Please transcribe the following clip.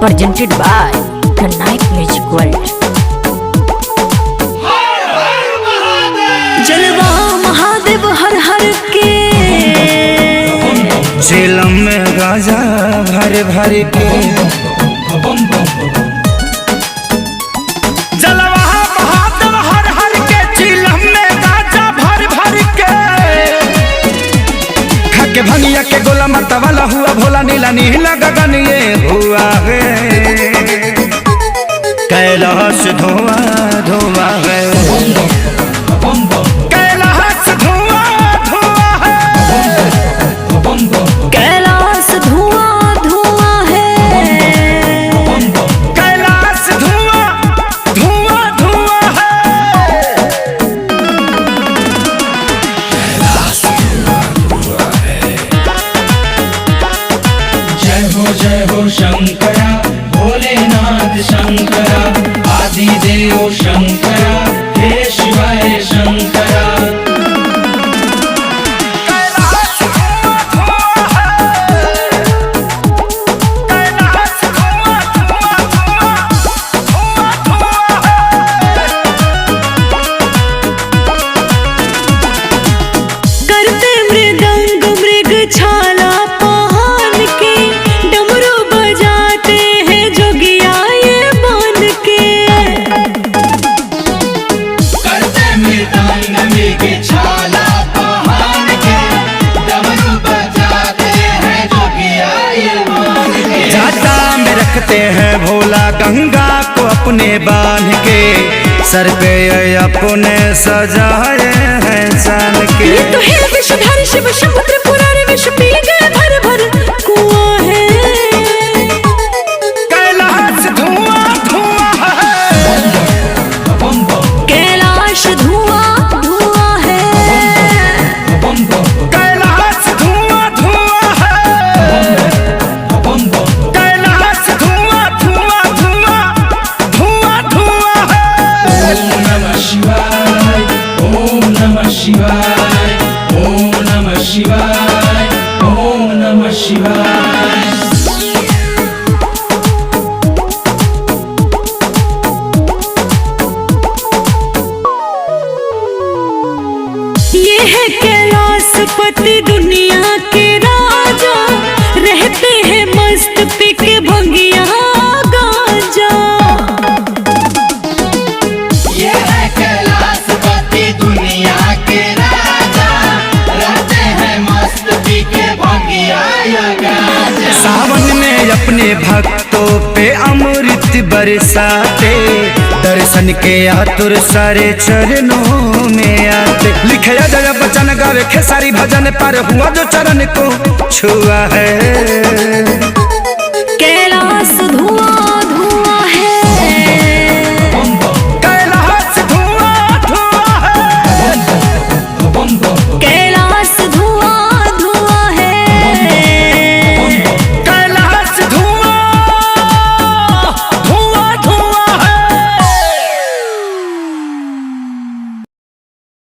Presented by the Night Music World. जलवा महादेव हर हर के झेलम में गाजा भर भर के जलवा महादेव हर हर के झेलम में गाजा भर भर के खाके भंगिया के गोला मरता वाला हुआ भोला नीला नीला गगन ये हुआ है कैलाश धुआं धुआं है कैलाश धुआं धुआं है कैलाश धुआं धुआं है कैलाश धुआं धुआं धुआं है कैलाश धुआं धुआं है। जय हो शंकरा भोलेनाथ शंकरा आदिदेव शंकरा हे शिवाय शंकरा। कैलाश धुआं धुआं है कैलाश धुआं धुआं धुआं धुआं धुआं है। करते मृदंग मृग छाला पहन के डमरू बजाते हैं जोगिया ये बन के। करते मृदंग मृग छाला पहन के डमरू बजाते हैं जोगिया ये मान के। जाता में रखते हैं भोला गंगा को अपने बांध के सर पे अपने सजाए हैं सान के। ये तो है विषधर शिव शंभु त्रिपुरारी विष पी गए भर भर कुआं है। कैलाश धुआं धुआं है कैलाश धुआं धुआं है कैलाश धुआं धुआं है कैलाश धुआं धुआं धुआं धुआं धुआं है। ओम नमः शिवाय ओम नमः शिवाय ओम नमः शिवाय ओम नमः शिवाय। ये है कैलाशपति दुनिया के राजा रहते हैं मस्त पी के भंगिया गांजा। ये है कैलाशपति दुनिया के राजा रहते हैं मस्त पी के भंगिया गाजा। सावन में अपने भक्तों पे अमृत बरसाते दर्शन के आतुर सारे चरणों में आते। लिखे जय बचन गावे खेसारी भजन पर हुआ जो चरण को छुआ है।